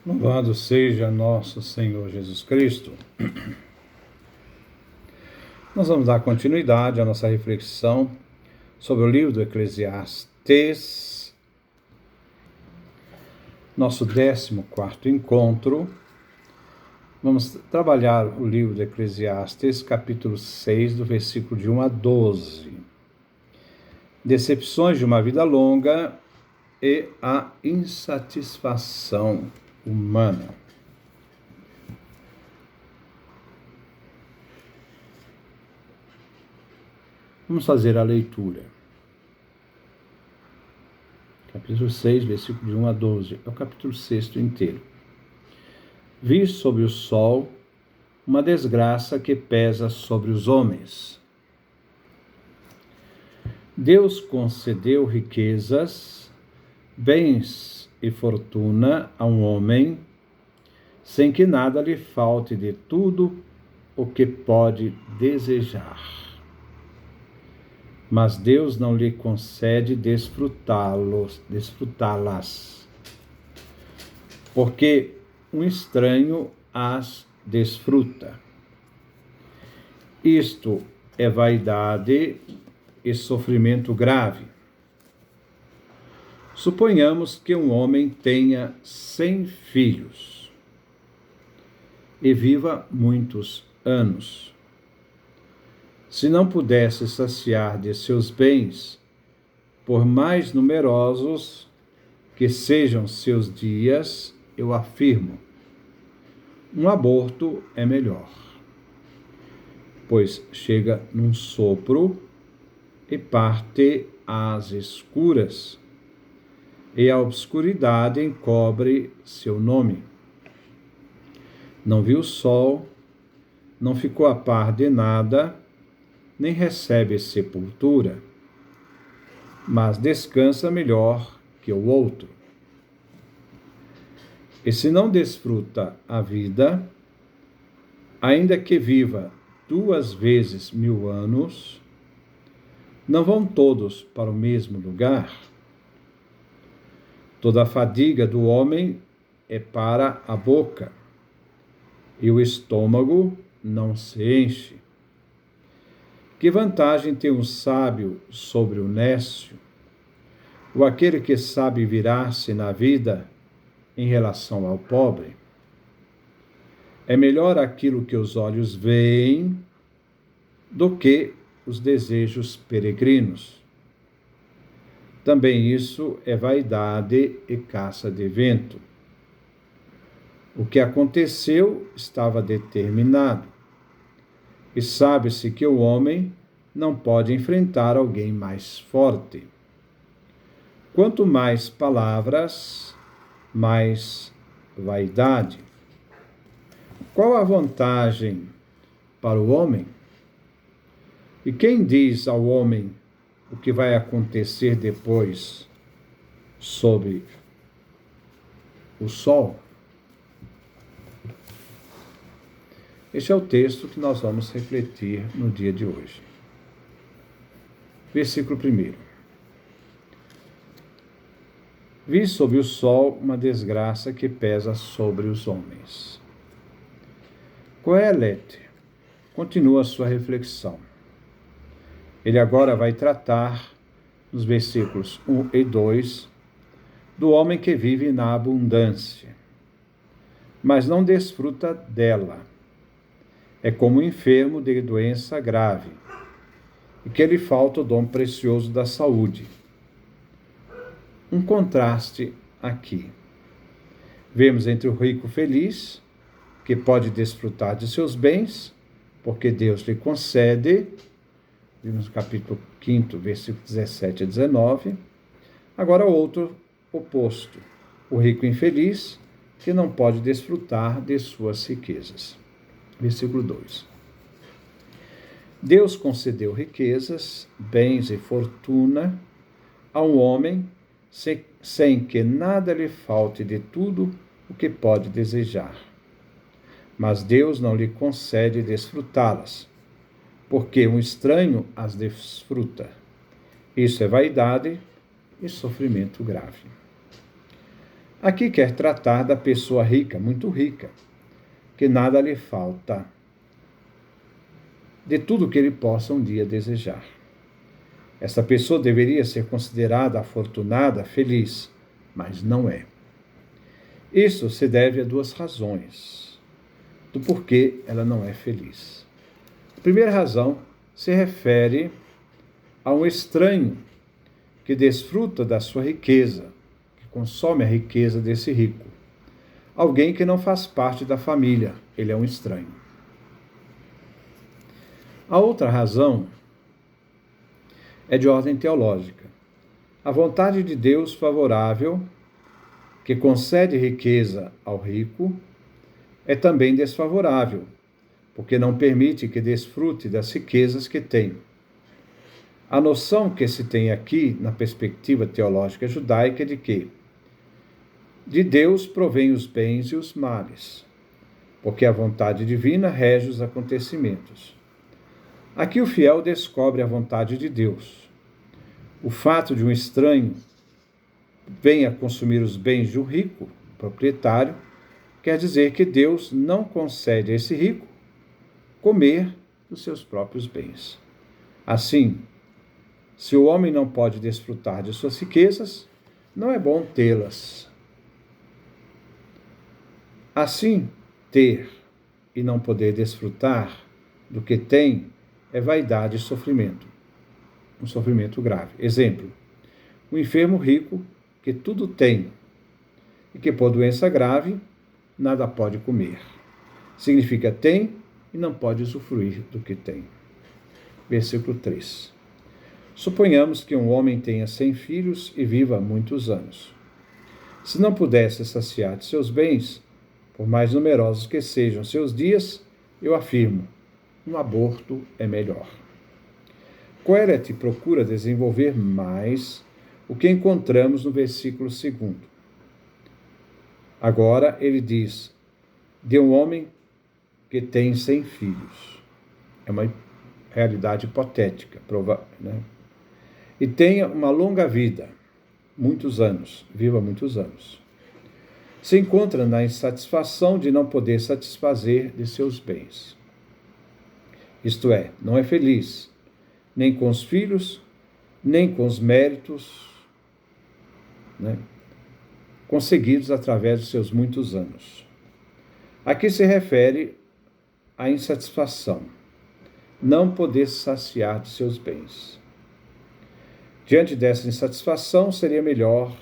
Louvado seja nosso Senhor Jesus Cristo. Nós vamos dar continuidade à nossa reflexão sobre o livro do Eclesiastes, nosso 14º encontro. Vamos trabalhar o livro do Eclesiastes, capítulo 6, do versículo de 1 a 12. Decepções de uma vida longa e a insatisfação humana. Vamos fazer a leitura. Capítulo 6, versículo de 1 a 12. É o capítulo 6 inteiro. Vi sobre o sol uma desgraça que pesa sobre os homens. Deus concedeu riquezas, bens e fortuna a um homem, sem que nada lhe falte de tudo o que pode desejar. Mas Deus não lhe concede desfrutá-las, porque um estranho as desfruta. Isto é vaidade e sofrimento grave. Suponhamos que um homem tenha 100 filhos e viva muitos anos. Se não pudesse saciar de seus bens, por mais numerosos que sejam seus dias, eu afirmo, um aborto é melhor, pois chega num sopro e parte às escuras, e a obscuridade encobre seu nome. Não viu o sol, não ficou a par de nada, nem recebe sepultura, mas descansa melhor que o outro. E se não desfruta a vida, ainda que viva 2 vezes 1000 anos, não vão todos para o mesmo lugar? Toda a fadiga do homem é para a boca, e o estômago não se enche. Que vantagem tem um sábio sobre o nécio, ou aquele que sabe virar-se na vida em relação ao pobre? É melhor aquilo que os olhos veem do que os desejos peregrinos. Também isso é vaidade e caça de vento. O que aconteceu estava determinado, e sabe-se que o homem não pode enfrentar alguém mais forte. Quanto mais palavras, mais vaidade. Qual a vantagem para o homem? E quem diz ao homem o que vai acontecer depois sob o sol? Este é o texto que nós vamos refletir no dia de hoje. Versículo 1. Vi sob o sol uma desgraça que pesa sobre os homens. Coelete continua a sua reflexão. Ele agora vai tratar, nos versículos 1 e 2, do homem que vive na abundância, mas não desfruta dela. É como um enfermo de doença grave, e que lhe falta o dom precioso da saúde. Um contraste aqui. Vemos entre o rico feliz, que pode desfrutar de seus bens, porque Deus lhe concede, vimos no capítulo 5, versículo 17 a 19. Agora outro oposto, o rico infeliz, que não pode desfrutar de suas riquezas. Versículo 2. Deus concedeu riquezas, bens e fortuna a um homem sem que nada lhe falte de tudo o que pode desejar. Mas Deus não lhe concede desfrutá-las, porque um estranho as desfruta. Isso é vaidade e sofrimento grave. Aqui quer tratar da pessoa rica, muito rica, que nada lhe falta, de tudo que ele possa um dia desejar. Essa pessoa deveria ser considerada afortunada, feliz, mas não é. Isso se deve a duas razões do porquê ela não é feliz. A primeira razão se refere a um estranho que desfruta da sua riqueza, que consome a riqueza desse rico. Alguém que não faz parte da família, ele é um estranho. A outra razão é de ordem teológica. A vontade de Deus favorável, que concede riqueza ao rico, é também desfavorável, porque não permite que desfrute das riquezas que tem. A noção que se tem aqui, na perspectiva teológica judaica, é de que de Deus provém os bens e os males, porque a vontade divina rege os acontecimentos. Aqui o fiel descobre a vontade de Deus. O fato de um estranho venha consumir os bens de um rico, proprietário, quer dizer que Deus não concede a esse rico comer dos seus próprios bens. Assim, se o homem não pode desfrutar de suas riquezas, não é bom tê-las. Assim, ter e não poder desfrutar do que tem é vaidade e sofrimento. Um sofrimento grave. Exemplo, um enfermo rico que tudo tem e que por doença grave nada pode comer. Significa tem e não pode usufruir do que tem. Versículo 3. Suponhamos que um homem tenha 100 filhos e viva muitos anos. Se não pudesse saciar de seus bens, por mais numerosos que sejam seus dias, eu afirmo, um aborto é melhor. Queret procura desenvolver mais o que encontramos no versículo 2. Agora ele diz, de um homem que tem 100 filhos. É uma realidade hipotética, né? E tenha uma longa vida, muitos anos, viva muitos anos. Se encontra na insatisfação de não poder satisfazer de seus bens. Isto é, não é feliz, nem com os filhos, nem com os méritos, né, conseguidos através dos seus muitos anos. Aqui se refere à insatisfação, não poder saciar de seus bens. Diante dessa insatisfação, seria melhor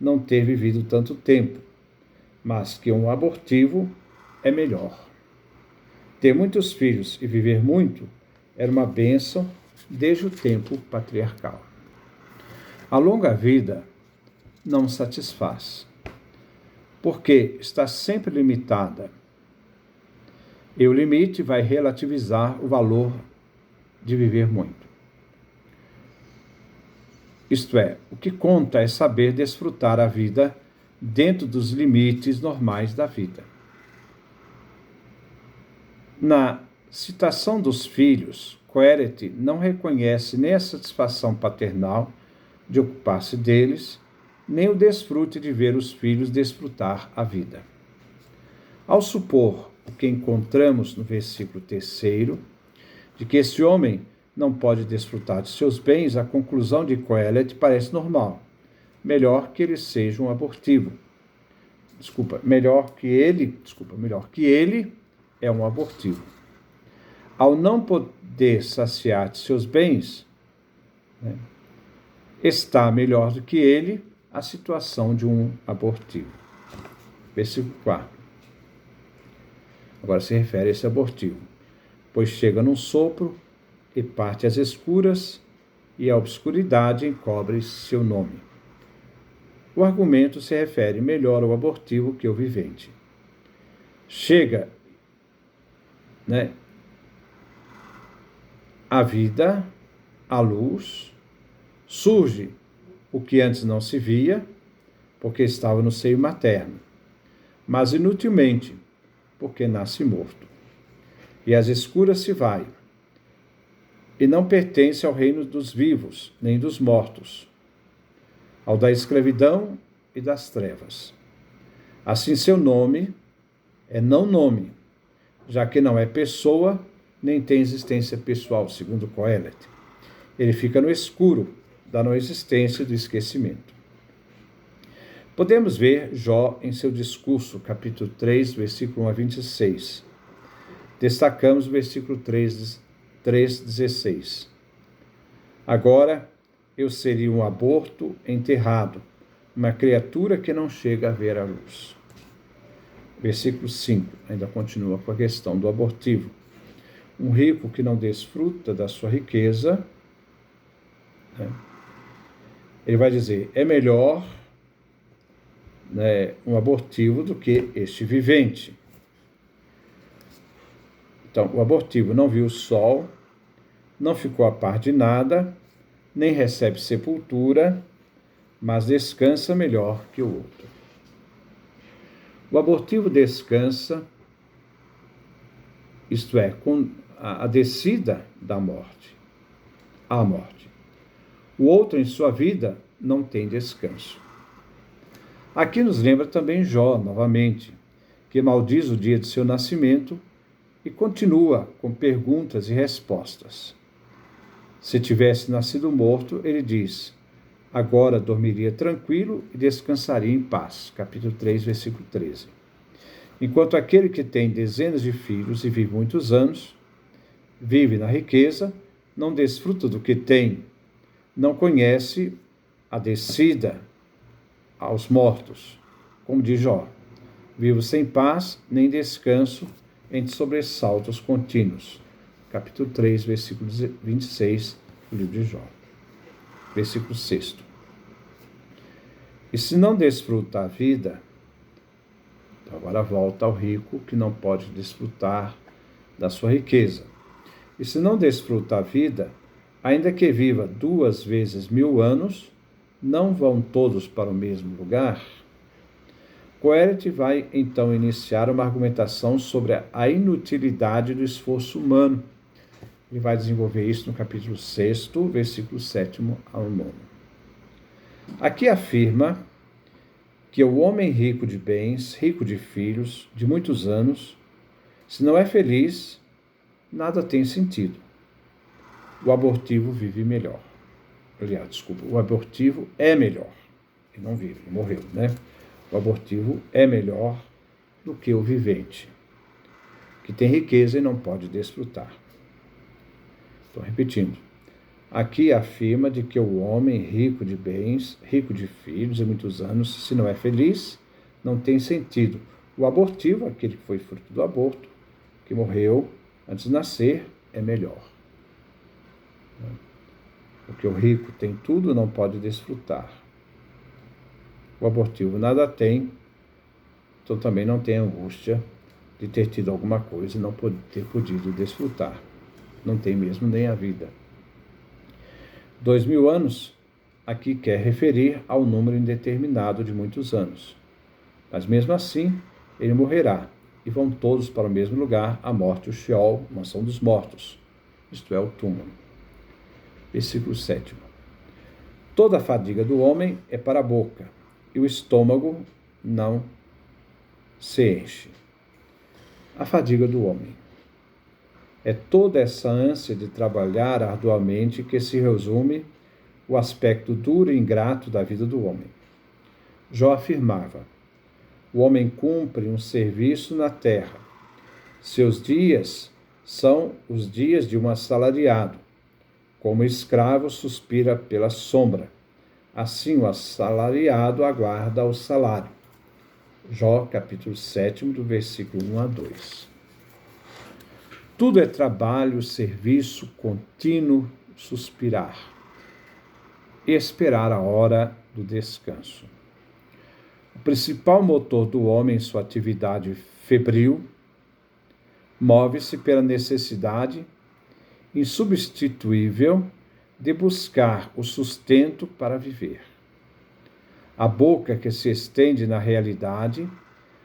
não ter vivido tanto tempo, mas que um abortivo é melhor. Ter muitos filhos e viver muito era uma bênção desde o tempo patriarcal. A longa vida não satisfaz, porque está sempre limitada. E o limite vai relativizar o valor de viver muito. Isto é, o que conta é saber desfrutar a vida dentro dos limites normais da vida. Na citação dos filhos, Queret não reconhece nem a satisfação paternal de ocupar-se deles, nem o desfrute de ver os filhos desfrutar a vida. Ao supor o que encontramos no versículo 3, de que esse homem não pode desfrutar de seus bens, a conclusão de Queret parece normal. Melhor que ele seja um abortivo. Melhor que ele é um abortivo. Ao não poder saciar de seus bens, né, está melhor do que ele a situação de um abortivo. Versículo 4. Agora se refere a esse abortivo. Pois chega num sopro e parte às escuras, e a obscuridade encobre seu nome. O argumento se refere melhor ao abortivo que ao vivente. Chega, né, a vida, a luz, surge o que antes não se via, porque estava no seio materno, mas inutilmente, porque nasce morto. E às escuras se vai, e não pertence ao reino dos vivos, nem dos mortos, ao da escravidão e das trevas. Assim, seu nome é não nome, já que não é pessoa, nem tem existência pessoal, segundo Coelet. Ele fica no escuro da não existência e do esquecimento. Podemos ver Jó em seu discurso, capítulo 3, versículo 1 a 26. Destacamos o versículo 3:16. Agora eu seria um aborto enterrado, uma criatura que não chega a ver a luz. Versículo 5, ainda continua com a questão do abortivo. Um rico que não desfruta da sua riqueza, né, ele vai dizer, é melhor, né, um abortivo do que este vivente. Então, o abortivo não viu o sol, não ficou a par de nada, nem recebe sepultura, mas descansa melhor que o outro. O abortivo descansa, isto é, com a descida da morte, à morte. O outro, em sua vida, não tem descanso. Aqui nos lembra também Jó, novamente, que maldiz o dia de seu nascimento e continua com perguntas e respostas. Se tivesse nascido morto, ele diz, agora dormiria tranquilo e descansaria em paz. Capítulo 3, versículo 13. Enquanto aquele que tem dezenas de filhos e vive muitos anos, vive na riqueza, não desfruta do que tem, não conhece a descida aos mortos, como diz Jó. Vivo sem paz, nem descanso, entre sobressaltos contínuos. Capítulo 3, versículo 26, do livro de Jó. Versículo 6. E se não desfruta a vida, então agora volta ao rico que não pode desfrutar da sua riqueza. E se não desfruta a vida, ainda que viva 2 vezes 1000 anos, não vão todos para o mesmo lugar? Coelet vai então iniciar uma argumentação sobre a inutilidade do esforço humano. Ele vai desenvolver isso no capítulo 6, versículo 7 ao 9. Aqui afirma que o homem rico de bens, rico de filhos, de muitos anos, se não é feliz, nada tem sentido. O abortivo vive melhor. Aliás, desculpa, o abortivo é melhor. Ele não vive, ele morreu, né? O abortivo é melhor do que o vivente, que tem riqueza e não pode desfrutar. Estou repetindo. Aqui afirma de que o homem rico de bens, rico de filhos e muitos anos, se não é feliz, não tem sentido. O abortivo, aquele que foi fruto do aborto, que morreu antes de nascer, é melhor. Porque o rico tem tudo, não pode desfrutar. O abortivo nada tem, então também não tem angústia de ter tido alguma coisa e não ter podido desfrutar. Não tem mesmo nem a vida. 2000 anos, aqui quer referir ao número indeterminado de muitos anos. Mas mesmo assim, ele morrerá, e vão todos para o mesmo lugar, a morte, o Sheol, mansão dos mortos, isto é, o túmulo. Versículo 7. Toda a fadiga do homem é para a boca, e o estômago não se enche. A fadiga do homem é toda essa ânsia de trabalhar arduamente que se resume o aspecto duro e ingrato da vida do homem. Jó afirmava: o homem cumpre um serviço na terra. Seus dias são os dias de um assalariado. Como escravo suspira pela sombra, assim o assalariado aguarda o salário. Jó, capítulo 7, do versículo 1 a 2. Tudo é trabalho, serviço, contínuo, suspirar. Esperar a hora do descanso. O principal motor do homem em sua atividade febril move-se pela necessidade insubstituível de buscar o sustento para viver. A boca que se estende na realidade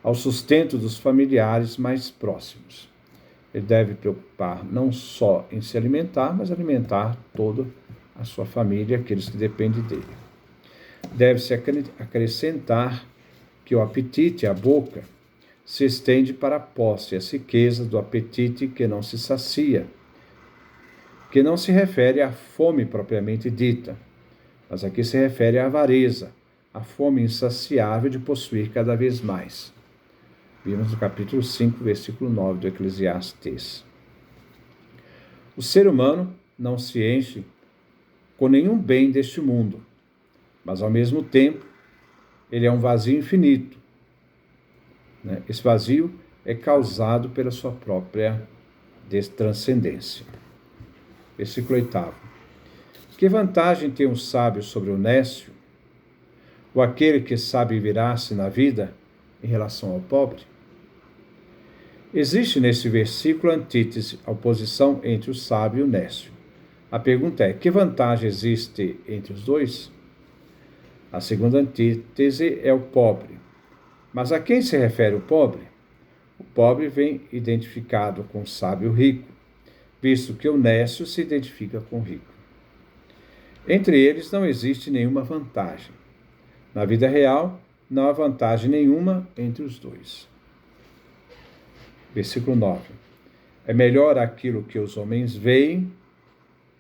ao sustento dos familiares mais próximos. Ele deve preocupar não só em se alimentar, mas alimentar toda a sua família, aqueles que dependem dele. Deve-se acrescentar que o apetite, a boca, se estende para a posse, as riquezas do apetite que não se sacia, que não se refere à fome propriamente dita, mas aqui se refere à avareza, a fome insaciável de possuir cada vez mais. Vimos no capítulo 5, versículo 9 do Eclesiastes. O ser humano não se enche com nenhum bem deste mundo, mas ao mesmo tempo ele é um vazio infinito. Esse vazio é causado pela sua própria transcendência. Versículo 8. Que vantagem tem o sábio sobre o nécio, ou aquele que sabe virar-se na vida em relação ao pobre? Existe nesse versículo antítese, a oposição entre o sábio e o nécio. A pergunta é: que vantagem existe entre os dois? A segunda antítese é o pobre. Mas a quem se refere o pobre? O pobre vem identificado com o sábio rico, visto que o nécio se identifica com o rico. Entre eles não existe nenhuma vantagem. Na vida real, não há vantagem nenhuma entre os dois. Versículo 9. É melhor aquilo que os homens veem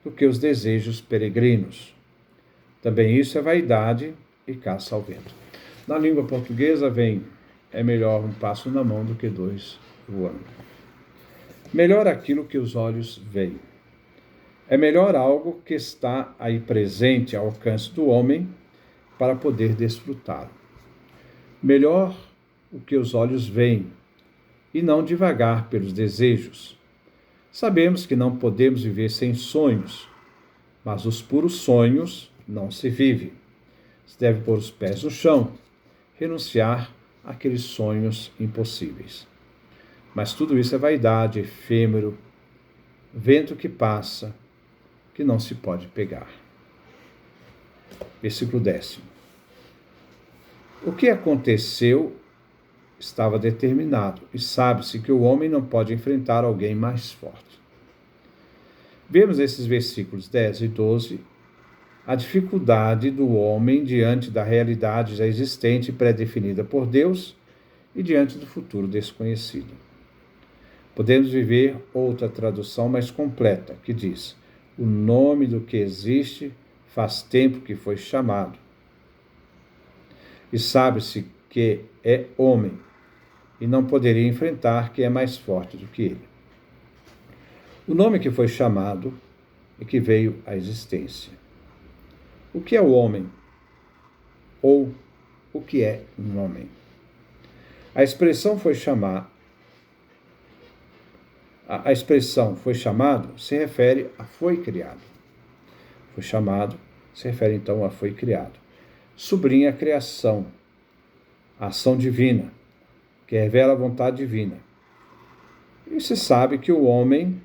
do que os desejos peregrinos. Também isso é vaidade e caça ao vento. Na língua portuguesa vem: é melhor um pássaro na mão do que dois voando. Melhor aquilo que os olhos veem. É melhor algo que está aí presente ao alcance do homem para poder desfrutá-lo. Melhor o que os olhos veem e não divagar pelos desejos. Sabemos que não podemos viver sem sonhos, mas os puros sonhos não se vive. Se deve pôr os pés no chão, renunciar àqueles sonhos impossíveis. Mas tudo isso é vaidade, efêmero, vento que passa, que não se pode pegar. Versículo 10. O que aconteceu estava determinado, e sabe-se que o homem não pode enfrentar alguém mais forte. Vemos nesses versículos 10 e 12 a dificuldade do homem diante da realidade já existente e pré-definida por Deus e diante do futuro desconhecido. Podemos viver outra tradução mais completa, que diz: o nome do que existe faz tempo que foi chamado. E sabe-se que é homem, e não poderia enfrentar quem é mais forte do que ele. O nome que foi chamado e que veio à existência. O que é o homem? Ou o que é um homem? A expressão foi chamado se refere a foi criado. Foi chamado se refere então a foi criado. Sublinha a criação, a ação divina, que revela a vontade divina. E se sabe que o homem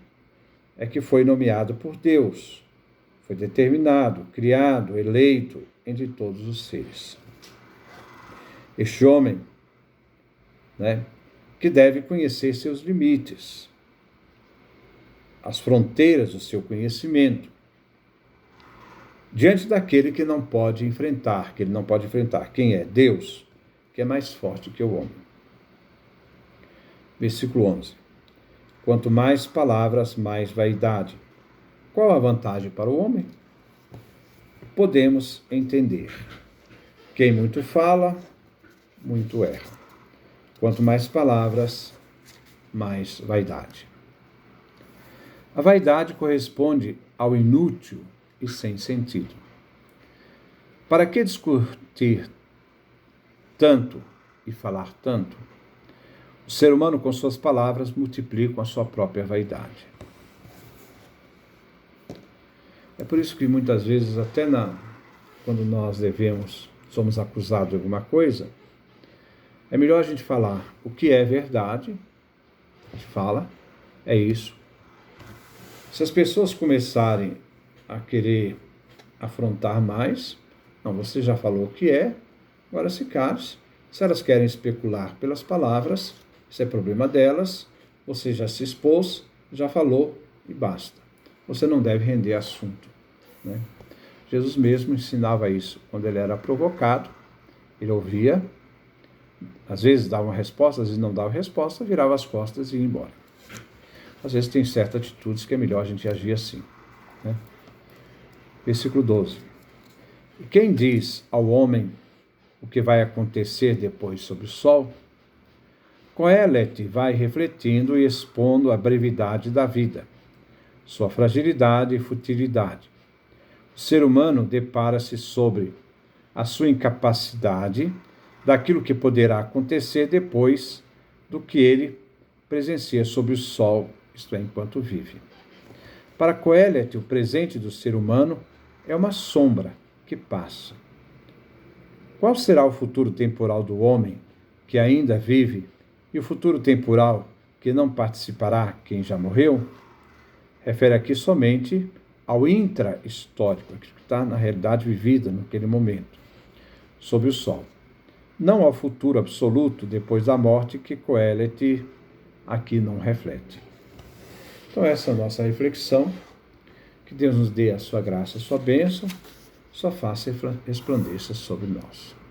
é que foi nomeado por Deus, foi determinado, criado, eleito entre todos os seres. Este homem, que deve conhecer seus limites, as fronteiras do seu conhecimento, diante daquele que não pode enfrentar, quem é? Deus, que é mais forte que o homem. Versículo 11. Quanto mais palavras, mais vaidade. Qual a vantagem para o homem? Podemos entender. Quem muito fala, muito erra. Quanto mais palavras, mais vaidade. A vaidade corresponde ao inútil e sem sentido. Para que discutir tanto e falar tanto? O ser humano, com suas palavras, multiplica a sua própria vaidade. É por isso que muitas vezes, até quando nós somos acusados de alguma coisa, é melhor a gente falar o que é verdade, a gente fala, é isso. Se as pessoas começarem a querer afrontar mais, não, você já falou o que é, agora se cale-se. Se elas querem especular pelas palavras, isso é problema delas, você já se expôs, já falou e basta. Você não deve render assunto. Jesus mesmo ensinava isso. Quando ele era provocado, ele ouvia Às vezes davam resposta, às vezes não davam resposta, virava as costas e ia embora. Às vezes tem certas atitudes que é melhor a gente agir assim. Né? Versículo 12. E quem diz ao homem o que vai acontecer depois sobre o sol, Coelet vai refletindo e expondo a brevidade da vida, sua fragilidade e futilidade. O ser humano depara-se sobre a sua incapacidade daquilo que poderá acontecer depois do que ele presencia sob o sol, isto é, enquanto vive. Para Coelet, o presente do ser humano é uma sombra que passa. Qual será o futuro temporal do homem que ainda vive e o futuro temporal que não participará, quem já morreu? Refere aqui somente ao intra-histórico, que está na realidade vivida naquele momento, sob o sol. Não ao futuro absoluto depois da morte, que Coelet aqui não reflete. Então essa é a nossa reflexão. Que Deus nos dê a sua graça, a sua bênção, sua face resplandeça sobre nós.